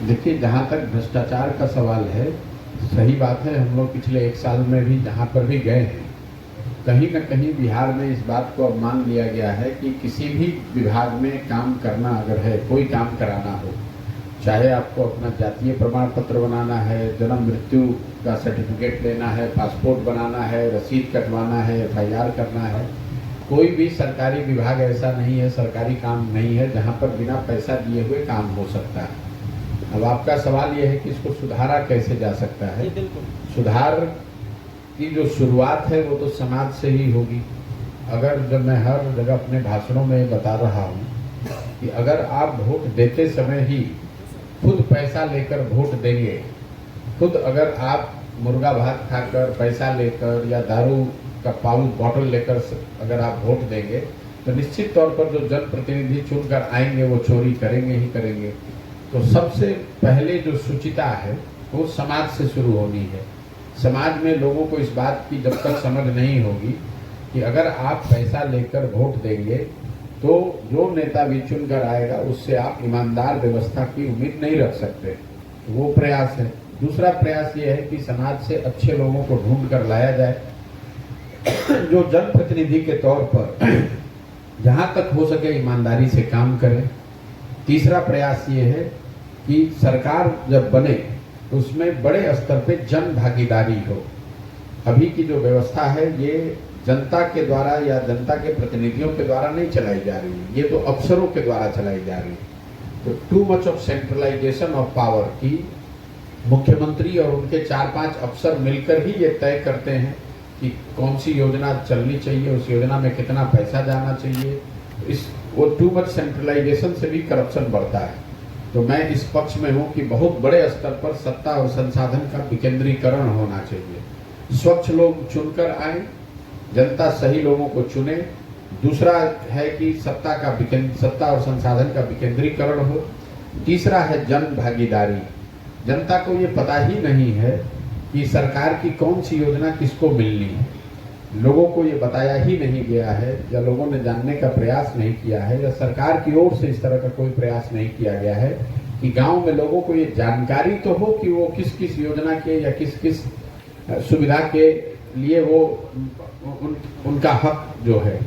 देखिए, जहाँ तक भ्रष्टाचार का सवाल है, सही बात है। हम लोग पिछले 1 साल में भी जहाँ पर भी गए हैं, कहीं न कहीं बिहार में इस बात को अब मान लिया गया है कि किसी भी विभाग में काम करना अगर है, कोई काम कराना हो, चाहे आपको अपना जातीय प्रमाण पत्र बनाना है, जन्म मृत्यु का सर्टिफिकेट लेना है, पासपोर्ट बनाना है, रसीद कटवाना है, FIR करना है, कोई भी सरकारी विभाग ऐसा नहीं है, सरकारी काम नहीं है जहाँ पर बिना पैसा दिए हुए काम हो सकता है। अब आपका सवाल यह है कि इसको सुधारा कैसे जा सकता है। सुधार की जो शुरुआत है वो तो समाज से ही होगी। अगर जब मैं हर जगह अपने भाषणों में बता रहा हूँ कि अगर आप वोट देते समय ही खुद पैसा लेकर वोट देंगे, खुद अगर आप मुर्गा भात खाकर, पैसा लेकर या दारू का पाउच बॉटल लेकर अगर आप वोट देंगे, तो निश्चित तौर पर जो जनप्रतिनिधि चुनकर आएंगे वो चोरी करेंगे ही करेंगे। तो सबसे पहले जो शुचिता है वो समाज से शुरू होनी है। समाज में लोगों को इस बात की जब तक समझ नहीं होगी कि अगर आप पैसा लेकर वोट देंगे तो जो नेता भी चुनकर आएगा उससे आप ईमानदार व्यवस्था की उम्मीद नहीं रख सकते, तो वो प्रयास है। दूसरा प्रयास ये है कि समाज से अच्छे लोगों को ढूंढ कर लाया जाए जो जनप्रतिनिधि के तौर पर जहां तक हो सके ईमानदारी से काम करें। तीसरा प्रयास ये है कि सरकार जब बने तो उसमें बड़े स्तर पे जन भागीदारी हो। अभी की जो व्यवस्था है ये जनता के द्वारा या जनता के प्रतिनिधियों के द्वारा नहीं चलाई जा रही है, ये तो अफसरों के द्वारा चलाई जा रही है। तो too much of centralization of power की मुख्यमंत्री और उनके 4-5 अफसर मिलकर ही ये तय करते हैं कि कौन सी योजना चलनी चाहिए, उस योजना में कितना पैसा जाना चाहिए। वो टू मच सेंट्रलाइजेशन से भी करप्शन बढ़ता है। तो मैं इस पक्ष में हूँ कि बहुत बड़े स्तर पर सत्ता और संसाधन का विकेंद्रीकरण होना चाहिए। स्वच्छ लोग चुनकर आए, जनता सही लोगों को चुने। दूसरा है कि सत्ता और संसाधन का विकेंद्रीकरण हो। तीसरा है जन भागीदारी। जनता को ये पता ही नहीं है कि सरकार की कौन सी योजना किसको मिलनी है। लोगों को ये बताया ही नहीं गया है, या लोगों ने जानने का प्रयास नहीं किया है, या सरकार की ओर से इस तरह का कोई प्रयास नहीं किया गया है कि गांव में लोगों को ये जानकारी तो हो कि वो किस किस योजना के या किस किस सुविधा के लिए वो उनका हक जो है।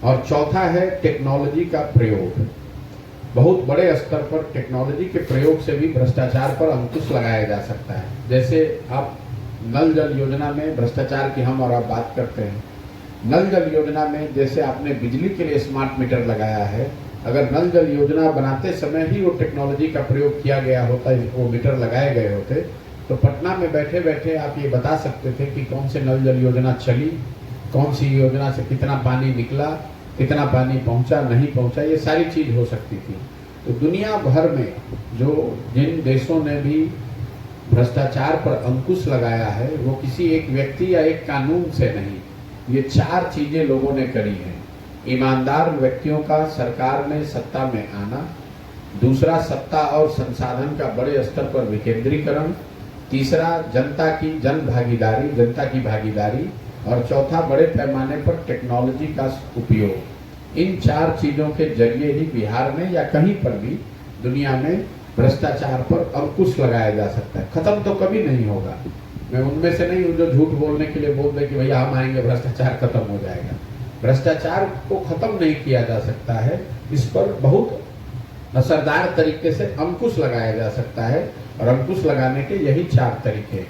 और चौथा है टेक्नोलॉजी का प्रयोग। बहुत बड़े स्तर पर टेक्नोलॉजी के प्रयोग से भी भ्रष्टाचार पर अंकुश लगाया जा सकता है। जैसे आप नल जल योजना में भ्रष्टाचार की हम और आप बात करते हैं। नल जल योजना में जैसे आपने बिजली के लिए स्मार्ट मीटर लगाया है, अगर नल जल योजना बनाते समय ही वो टेक्नोलॉजी का प्रयोग किया गया होता, वो मीटर लगाए गए होते, तो पटना में बैठे बैठे आप ये बता सकते थे कि कौन से नल जल योजना चली, कौन सी योजना से कितना पानी निकला, कितना पानी पहुंचा, नहीं पहुंचा, ये सारी चीज हो सकती थी। तो दुनिया भर में जिन देशों ने भी भ्रष्टाचार पर अंकुश लगाया है वो किसी एक व्यक्ति या एक कानून से नहीं, ये 4 चीजें लोगों ने करी हैं। ईमानदार व्यक्तियों का सरकार में सत्ता में आना, दूसरा सत्ता और संसाधन का बड़े स्तर पर विकेंद्रीकरण, तीसरा जनता की जनता की भागीदारी, और चौथा बड़े पैमाने पर टेक्नोलॉजी का उपयोग। इन 4 चीजों के जरिए ही बिहार में या कहीं पर भी दुनिया में भ्रष्टाचार पर अंकुश लगाया जा सकता है। खत्म तो कभी नहीं होगा। मैं उनमें से नहीं हूं जो झूठ बोलने के लिए बोल दे कि भैया हम आएंगे भ्रष्टाचार खत्म हो जाएगा। भ्रष्टाचार को खत्म नहीं किया जा सकता है, इस पर बहुत असरदार तरीके से अंकुश लगाया जा सकता है, और अंकुश लगाने के यही 4 तरीके हैं।